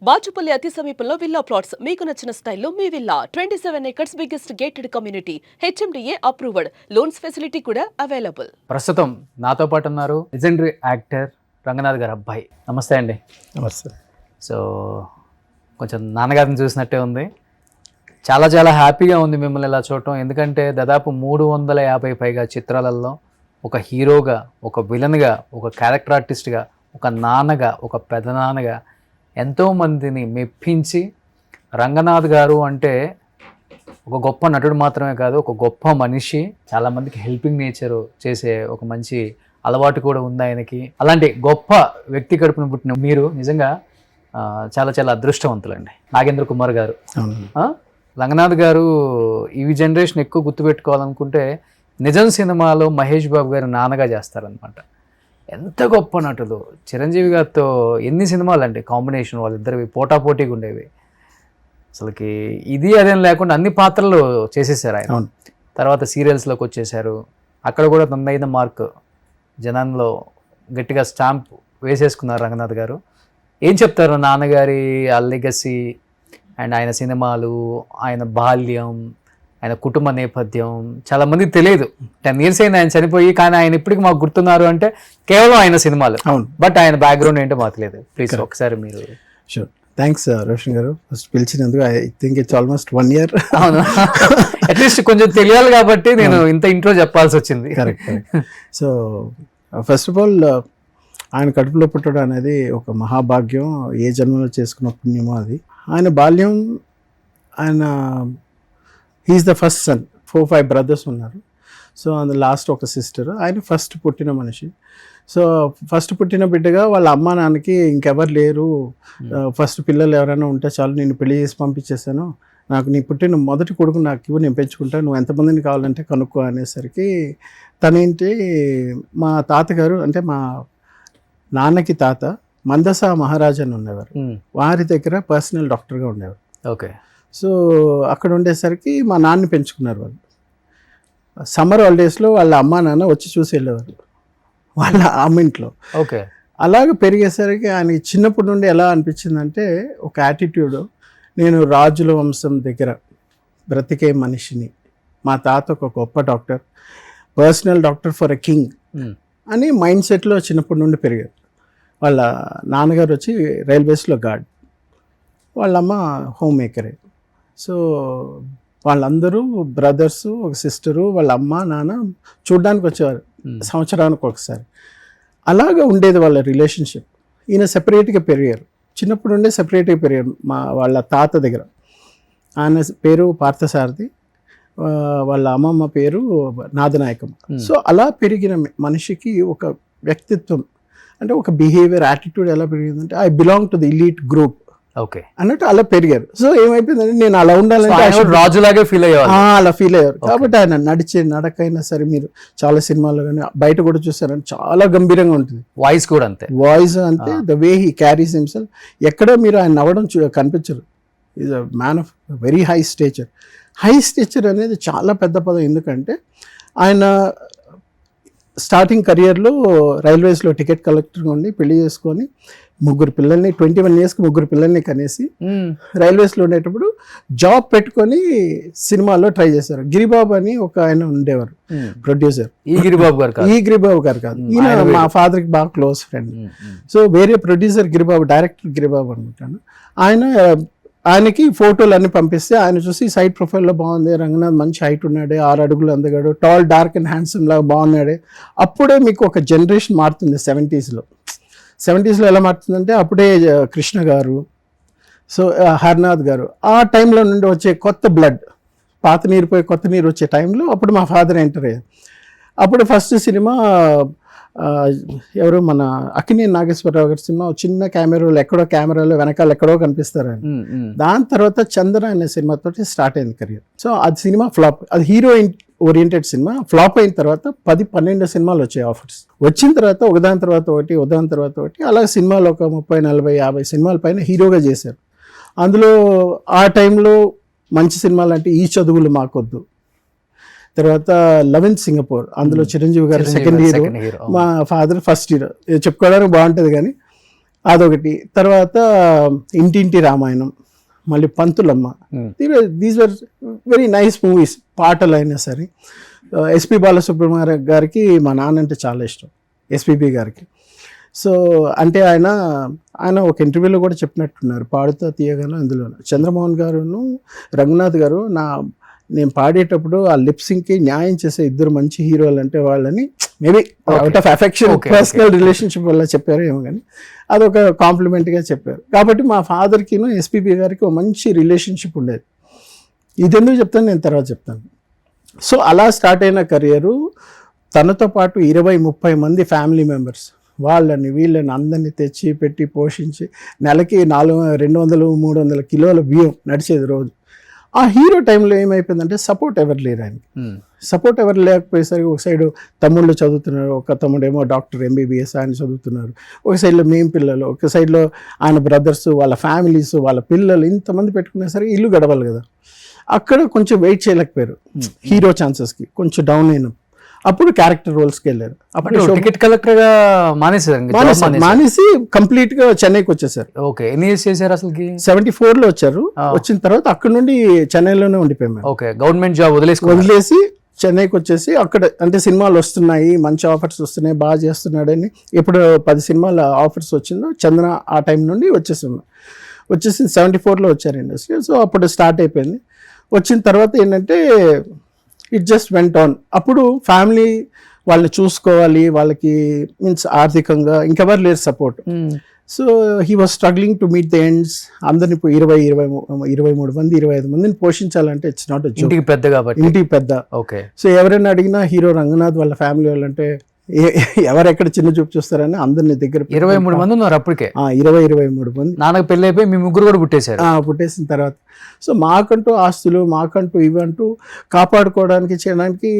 బాచుపల్లి అతి సమీపంలో villa plots మీకు నచ్చిన స్టైల్లో మీ villa 27 acres biggest gated community HMDA approved loans facility కూడా అవైలబుల్. ప్రస్తుతం నాతో పాటు ఉన్నారు లెజెండరీ యాక్టర్ రంగనాథ్ గారు అబ్బాయి. నమస్తే అండి. నమస్తే. సో కొంచెం నాన్నగారిని చూసినట్టే ఉంది. చాలా చాలా హ్యాపీగా ఉంది మిమ్మల్ని ఇలా చూడటం. ఎందుకంటే దాదాపు 350 పైగా చిత్రాలలో ఒక హీరోగా, ఒక విలన్గా, ఒక క్యారెక్టర్ ఆర్టిస్ట్గా, ఒక నాన్నగా, ఒక పెదనాన్నగా ఎంతోమందిని మెప్పించి, రంగనాథ్ గారు అంటే ఒక గొప్ప నటుడు మాత్రమే కాదు, ఒక గొప్ప మనిషి. చాలామందికి హెల్పింగ్ నేచర్ చేసే ఒక మంచి అలవాటు కూడా ఉంది ఆయనకి. అలాంటి గొప్ప వ్యక్తి కడుపున పుట్టిన మీరు నిజంగా చాలా చాలా అదృష్టవంతులండి. నాగేంద్ర కుమార్ గారు, రంగనాథ్ గారు ఈ జనరేషన్ ఎక్కువ గుర్తుపెట్టుకోవాలనుకుంటే నిజం సినిమాలో మహేష్ బాబు గారు నాన్నగా చేస్తారనమాట. ఎంత గొప్ప నటులు. చిరంజీవి గారితో ఎన్ని సినిమాలు అండి కాంబినేషన్, వాళ్ళిద్దరివి పోటాపోటీగా ఉండేవి. అసలుకి ఇది అదేం లేకుండా అన్ని పాత్రలు చేసేసారు ఆయన. తర్వాత సీరియల్స్లోకి వచ్చేసారు. అక్కడ కూడా తనదైన మార్క్ జనాల్లో గట్టిగా స్టాంప్ వేసేసుకున్నారు రంగనాథ్ గారు. ఏం చెప్తారు నాన్నగారి ఆ లెగసీ అండ్ ఆయన సినిమాలు, ఆయన బాల్యం, ఆయన కుటుంబ నేపథ్యం చాలామందికి తెలియదు. 10 years అయింది ఆయన చనిపోయి, కానీ ఆయన ఇప్పటికి మాకు గుర్తున్నారు అంటే కేవలం ఆయన సినిమాలు. బట్ ఆయన బ్యాక్గ్రౌండ్ ఏంటో మాకు తెలియదు. ప్లీజ్ ఒకసారి మీరు. Sure. Thanks Roshan garu first పిలిచినందుకు. I think it's almost 1 year. అవును, అట్లీస్ట్ కొంచెం తెలియాలి కాబట్టి నేను ఇంత ఇంట్రో చెప్పాల్సి వచ్చింది. Correct. So first of all ఆయన కడుపులో పుట్టడం అనేది ఒక మహాభాగ్యం. ఏ జన్మలో చేసుకున్న పుణ్యమో అది. ఆయన బాల్యం, ఆయన he is the first son. 4-5 brothers ఉన్నారు. సో అందులో లాస్ట్ ఒక సిస్టర్. ఆయన ఫస్ట్ పుట్టిన మనిషి. సో ఫస్ట్ పుట్టిన బిడ్డగా వాళ్ళ అమ్మ నాన్నకి ఇంకెవరు లేరు, ఫస్ట్ పిల్లలు ఎవరైనా ఉంటే చాలు, నేను పెళ్లి చేసి పంపించేశాను, నాకు నీ పుట్టిన మొదటి కొడుకు నాకు ఇవ్వు, నేను పెంచుకుంటాను, నువ్వు ఎంతమందిని కావాలంటే కనుక్కో అనేసరికి తనేంటి, మా తాతగారు అంటే మా నాన్నకి తాత మందస మహారాజ్ అని ఉండేవారు. వారి దగ్గర పర్సనల్ డాక్టర్గా ఉండేవారు. ఓకే. సో అక్కడ ఉండేసరికి మా నాన్న పెంచుకున్నారు వాళ్ళు. సమ్మర్ హాలిడేస్లో వాళ్ళ అమ్మా నాన్న వచ్చి చూసి వెళ్ళేవారు వాళ్ళ అమ్మ ఇంట్లో. ఓకే. అలాగ పెరిగేసరికి ఆయనకి చిన్నప్పటి నుండి ఎలా అనిపించిందంటే ఒక యాటిట్యూడ్, నేను రాజుల వంశం దగ్గర బ్రతికే మనిషిని, మా తాత ఒక గొప్ప doctor, personal doctor for a king అని మైండ్ సెట్లో చిన్నప్పటి నుండి పెరిగారు. వాళ్ళ నాన్నగారు వచ్చి రైల్వేస్లో గార్డ్, వాళ్ళమ్మ హోమ్ మేకరే. సో వాళ్ళందరూ బ్రదర్సు, ఒక సిస్టరు, వాళ్ళ అమ్మ నాన్న చూడ్డానికి వచ్చేవారు సంవత్సరానికి ఒకసారి. అలాగా ఉండేది వాళ్ళ రిలేషన్షిప్. ఈయన సెపరేట్గా పెరిగారు, చిన్నప్పుడు నుండే సెపరేట్గా పెరిగారు వాళ్ళ తాత దగ్గర. ఆయన పేరు పార్థసారథి, వాళ్ళ అమ్మమ్మ పేరు నాదనాయకమ్మ. సో అలా పెరిగిన మనిషికి ఒక వ్యక్తిత్వం అంటే ఒక బిహేవియర్, యాటిట్యూడ్ ఎలా పెరిగిందంటే I belong to the elite group okay అన్నట్టు అలా పెరిగారు. సో ఏమైపోయిందంటే నేను అలా ఉండాలంటే రాజులాగే ఫీల్ అయ్యారు, అలా ఫీల్ అయ్యారు. కాబట్టి ఆయన నడిచే నడకైనా సరే, మీరు చాలా సినిమాల్లో కానీ బయట కూడా చూసారంటే చాలా గంభీరంగా ఉంటుంది. వాయిస్ కూడా అంతే, వాయిస్ అంతే, the way he carries himself. ఎక్కడ మీరు ఆయన నవ్వడం కనిపించరు. Is a man of very high stature. High stature అనేది చాలా పెద్ద పదం. ఎందుకంటే ఆయన స్టార్టింగ్ కెరియర్లో రైల్వేస్లో టికెట్ కలెక్టర్గా ఉండి పెళ్లి చేసుకొని 3 పిల్లల్ని 21 yearsకి 3 పిల్లల్ని కనేసి రైల్వేస్లో ఉండేటప్పుడు జాబ్ పెట్టుకొని సినిమాల్లో ట్రై చేశారు. గిరిబాబు అని ఒక ఆయన ఉండేవారు ప్రొడ్యూసర్. ఈ గిరిబాబు గారు కాదు, ఈయన మా ఫాదర్కి బాగా క్లోజ్ ఫ్రెండ్. సో వేరే ప్రొడ్యూసర్ గిరిబాబు, డైరెక్టర్ గిరిబాబు అనుకుంటాను. ఆయనకి ఫోటోలు అన్ని పంపిస్తే ఆయన చూసి సైడ్ ప్రొఫైల్లో బాగుంది, రంగనాథ్ మంచి హైట్ ఉన్నాడే, 6 అడుగులు అందగాడు, టాల్ డార్క్ అండ్ హ్యాండ్సమ్ లాగా బాగున్నాడే. అప్పుడే మీకు ఒక జనరేషన్ మారుతుంది 70sలో ఎలా మారుతుందంటే అప్పుడే కృష్ణ గారు, సో హర్నాథ్ గారు, ఆ టైంలో నుండి వచ్చే కొత్త బ్లడ్, పాత నీరు పోయి కొత్త నీరు వచ్చే టైంలో అప్పుడు మా ఫాదర్ ఎంటర్ అయ్యారు. అప్పుడు ఫస్ట్ సినిమా ఎవరు మన అక్కినేని నాగేశ్వరరావు గారి సినిమా, చిన్న కెమెరాలో వెనకాల ఎక్కడో కనిపిస్తారు ఆయన. దాని తర్వాత చంద్ర అనే సినిమాతో స్టార్ట్ అయింది కెరియర్. సో అది సినిమా ఫ్లాప్, అది హీరోయిన్ ఓరియంటెడ్ సినిమా. ఫ్లాప్ అయిన తర్వాత 10-12 సినిమాలు వచ్చాయి ఆఫర్స్. వచ్చిన తర్వాత ఒకదాని తర్వాత ఒకటి అలా సినిమాలు ఒక 30-40-50 సినిమాల పైన హీరోగా చేశారు. అందులో ఆ టైంలో మంచి సినిమాలు అంటే ఈ చదువులు మాకొద్దు, తర్వాత లవ్ ఇన్ సింగపూర్, అందులో చిరంజీవి గారు సెకండ్ హీరో, మా ఫాదర్ ఫస్ట్ హీరో. చెప్పుకోవడానికి బాగుంటుంది కానీ అదొకటి. తర్వాత ఇంటింటి రామాయణం, మళ్ళీ Panthulamma. These were very nice movies. పాటలు అయినా సరే. ఎస్పి బాలసుబ్రహ్మణ్యం గారికి మా నాన్న అంటే చాలా ఇష్టం, ఎస్పిబి గారికి. సో అంటే ఆయన ఒక ఇంటర్వ్యూలో కూడా చెప్పినట్టున్నారు, పాడుతా తీయగాను అందులో చంద్రమోహన్ గారును రఘునాథ్ గారు నేను పాడేటప్పుడు ఆ లిప్సింగ్కి న్యాయం చేసే ఇద్దరు మంచి హీరోలు అంటే వాళ్ళని maybe out of affection, personal relationship వల్ల చెప్పారు ఏమో, కానీ అదొక కాంప్లిమెంట్గా చెప్పారు. కాబట్టి మా ఫాదర్కిను ఎస్పీబీ గారికి ఒక మంచి రిలేషన్షిప్ ఉండేది. ఇదెందుకు చెప్తాను నేను తర్వాత చెప్తాను. సో అలా స్టార్ట్ అయిన కెరియరు. తనతో పాటు 20-30 మంది ఫ్యామిలీ మెంబర్స్, వాళ్ళని వీళ్ళని అందరినీ తెచ్చి పెట్టి పోషించి నెలకి 200-300 కిలోల బియ్యం నడిచేది రోజు. ఆ హీరో టైంలో ఏమైపోయిందంటే సపోర్ట్ ఎవరు లేరు ఆయనకి. సపోర్ట్ ఎవరు లేకపోయేసరికి ఒక సైడు తమ్ముళ్ళు చదువుతున్నారు, ఒక తమ్ముడేమో డాక్టర్ MBBS ఆయన చదువుతున్నారు, ఒక సైడ్లో మేము పిల్లలు, ఒక సైడ్లో ఆయన బ్రదర్స్, వాళ్ళ ఫ్యామిలీస్, వాళ్ళ పిల్లలు, ఇంతమంది పెట్టుకునేసరికి ఇల్లు గడవాలి కదా. అక్కడ కొంచెం వెయిట్ చేయలేకపోయారు హీరో ఛాన్సెస్కి, కొంచెం డౌన్ అయినాం. అప్పుడు క్యారెక్టర్ రోల్స్కి వెళ్ళారు. అప్పుడు టికెట్ కలెక్టర్ గా మానేసి కంప్లీట్ గా చెన్నైకి వచ్చేసారు. ఓకే, ఎన్ని ఇయర్స్ చేశారు అసలు? 74లో వచ్చారు. వచ్చిన తర్వాత అక్కడ నుండి చెన్నైలోనే ఉండిపోయాం. ఓకే, గవర్నమెంట్ జాబ్ వదిలేసి చెన్నైకి వచ్చేసి అక్కడ అంటే సినిమాలు వస్తున్నాయి, మంచి ఆఫర్స్ వస్తున్నాయి, బాగా చేస్తున్నాడని ఎప్పుడు 10 సినిమాల ఆఫర్స్ వచ్చిందో చంద్ర ఆ టైం నుండి వచ్చేసి 74లో వచ్చారు ఇండస్ట్రీ. సో అప్పుడు స్టార్ట్ అయిపోయింది. వచ్చిన తర్వాత ఏంటంటే ఇట్ జస్ట్ వెంట్ ఆన్. అప్పుడు ఫ్యామిలీ వాళ్ళని చూసుకోవాలి, వాళ్ళకి మీన్స్ ఆర్థికంగా ఇంకెవరు లేరు support. So he was struggling to meet the ends. అందరిని 23 మంది 25 మందిని పోషించాలంటే ఇట్స్ నాట్ ఇంటికి పెద్ద కాబట్టి, ఇంటికి పెద్ద. ఓకే. సో ఎవరైనా అడిగినా హీరో రంగనాథ్ వాళ్ళ ఫ్యామిలీ వాళ్ళంటే ఎవరెక్కడ చిన్న చూపు చూస్తారని అందరిని దగ్గర 23 మంది ఉన్నారు అప్పటికే. 23 మంది. నాన్నకు పెళ్ళి అయిపోయి మీ ముగ్గురు కూడా పుట్టేశారు. పుట్టేసిన తర్వాత సో మాకంటూ ఆస్తులు, మాకంటూ ఇవంటూ కాపాడుకోవడానికి చేయడానికి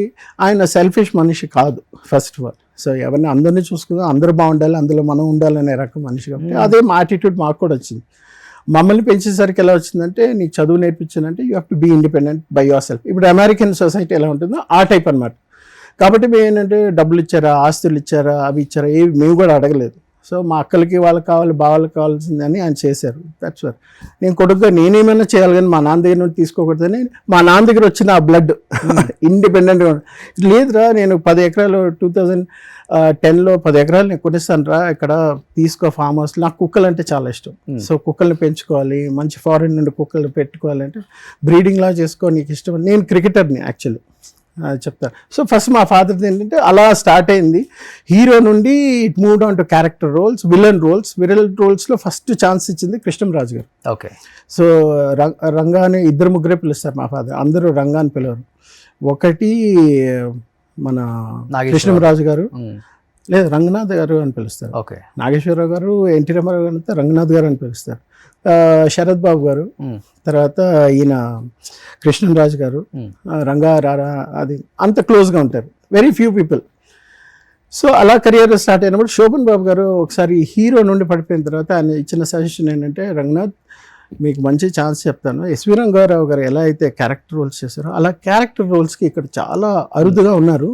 ఆయన సెల్ఫిష్ మనిషి కాదు ఫస్ట్ ఆఫ్ ఆల్. సో ఎవరిని అందరినీ చూసుకుందాం, అందరూ బాగుండాలి, అందులో మనం ఉండాలనే రకం మనిషి కాబట్టి అదే మా యాటిట్యూడ్ మాకు కూడా వచ్చింది. మమ్మల్ని పెంచేసరికి ఎలా వచ్చిందంటే, నీకు చదువు నేర్పించానంటే you have to be independent by yourself. ఇప్పుడు అమెరికన్ సొసైటీ ఎలా ఉంటుందో ఆ టైప్ అనమాట. కాబట్టి మేము ఏంటంటే డబ్బులు ఇచ్చారా, ఆస్తులు ఇచ్చారా, అవి ఇచ్చారా, ఏవి మేము కూడా అడగలేదు. సో మా అక్కలకి వాళ్ళకి కావాలి, బావలకు కావాల్సిందని ఆయన చేశారు. దట్స్ వర్. నేను కొడుకుగా నేనేమైనా చేయాలి కానీ మా నాన్న దగ్గర నుండి తీసుకోకూడదని మా నాన్న దగ్గర వచ్చిన ఆ బ్లడ్ ఇండిపెండెంట్గా లేదురా, నేను 10 ఎకరాలు 2010లో 10 ఎకరాలు నేను కొనిస్తాను రా, ఇక్కడ తీసుకో ఫామ్ హౌస్. నాకు కుక్కలు అంటే చాలా ఇష్టం. సో కుక్కల్ని పెంచుకోవాలి, మంచి ఫారిన్ నుండి కుక్కలు పెట్టుకోవాలంటే బ్రీడింగ్ లా చేసుకో, నీకు ఇష్టం. నేను క్రికెటర్ని యాక్చువల్లీ చెప్తాను. సో ఫస్ట్ మా ఫాదర్ది ఏంటంటే అలా స్టార్ట్ అయింది. హీరో నుండి it moved on to character roles, villain రోల్స్లో ఫస్ట్ ఛాన్స్ ఇచ్చింది కృష్ణంరాజు గారు. ఓకే. సో రంగా అని 2-3 పిలుస్తారు మా ఫాదర్, అందరూ రంగా అని పిలవరు. ఒకటి మన కృష్ణంరాజు గారు, లేదు రంగనాథ్ గారు అని పిలుస్తారు. ఓకే. నాగేశ్వరరావు గారు, ఎన్టీ రామారావు గారు అంతా రంగనాథ్ గారు అని పిలుస్తారు. శరత్ బాబు గారు, తర్వాత ఈయన కృష్ణంరాజు గారు, రంగా రారా, అది అంత క్లోజ్గా ఉంటారు. Very few people. సో అలా కెరియర్ స్టార్ట్ అయినప్పుడు శోభన్ బాబు గారు ఒకసారి హీరో నుండి పడిపోయిన తర్వాత ఆయన ఇచ్చిన సజెషన్ ఏంటంటే, రంగనాథ్ మీకు మంచి ఛాన్స్ చెప్తాను. ఎస్వి రంగారావు గారు ఎలా అయితే క్యారెక్టర్ రోల్స్ చేశారో అలా క్యారెక్టర్ రోల్స్కి ఇక్కడ చాలా అరుదుగా ఉన్నారు.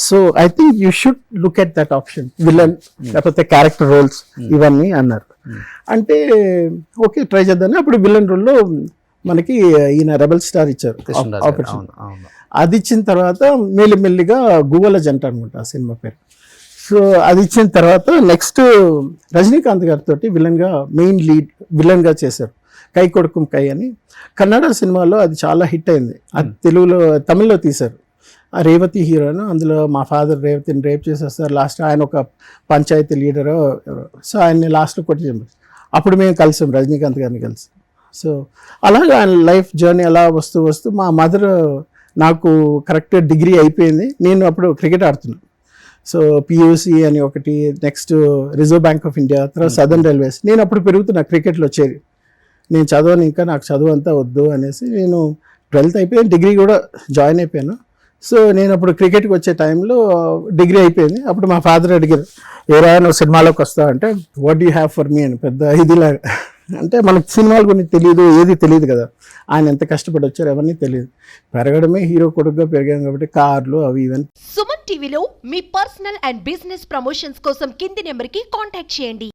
So I think you should look at that option, villain లేకపోతే క్యారెక్టర్ రోల్స్ ఇవన్నీ అన్నారు. అంటే ఓకే ట్రై చేద్దామని అప్పుడు విలన్ రోల్లో మనకి ఈయన రెబల్ స్టార్ ఇచ్చారు ఆపర్చునిటీ. అది ఇచ్చిన తర్వాత మెల్లిమెల్లిగా గువ్వల జంట అనమాట ఆ సినిమా పేరు. సో అది ఇచ్చిన తర్వాత నెక్స్ట్ రజనీకాంత్ గారితో విలన్గా మెయిన్ లీడ్ విలన్గా చేశారు, కై కొడుకుం కై అని. కన్నడ సినిమాలో అది చాలా హిట్ అయింది. అది తమిళ్లో తీశారు. ఆ రేవతి హీరోను, అందులో మా ఫాదర్ రేవతిని రేప్ చేసేస్తారు. లాస్ట్ ఆయన ఒక పంచాయతీ లీడరు. సో ఆయన్ని లాస్ట్లో కొట్టి, అప్పుడు మేము కలిసాం రజనీకాంత్ గారిని కలిసి. సో అలాగే ఆయన లైఫ్ జర్నీ అలా వస్తూ మా మదర్, నాకు కరెక్ట్ డిగ్రీ అయిపోయింది, నేను అప్పుడు క్రికెట్ ఆడుతున్నాను. సో పియూసి అని ఒకటి, next reserve bank of India, తర్వాత సదర్న్ రైల్వేస్. నేను అప్పుడు పెరుగుతున్నా క్రికెట్లో చేరి. నేను చదవను, ఇంకా నాకు చదువు అంతా వద్దు అనేసి నేను 12th అయిపోయాను, డిగ్రీ కూడా జాయిన్ అయిపోయాను. సో నేను అప్పుడు క్రికెట్కి వచ్చే టైంలో డిగ్రీ అయిపోయింది. అప్పుడు మా ఫాదర్ అడిగారు, ఎవరైనా సినిమాలోకి వస్తావు అంటే, what you have for me అని. పెద్ద ఇదిలాగా అంటే మనకు సినిమాల గురించి తెలియదు, ఏది తెలియదు కదా, ఆయన ఎంత కష్టపడి వచ్చారు ఎవరిని తెలియదు. పెరగడమే హీరో కొడుకుగా పెరిగాం కాబట్టి కార్లు అవి ఇవన్నీ. సుమన్ టీవీలో మీ పర్సనల్ అండ్ బిజినెస్ ప్రమోషన్స్ కోసం కింది నెంబర్కి కాంటాక్ట్ చేయండి.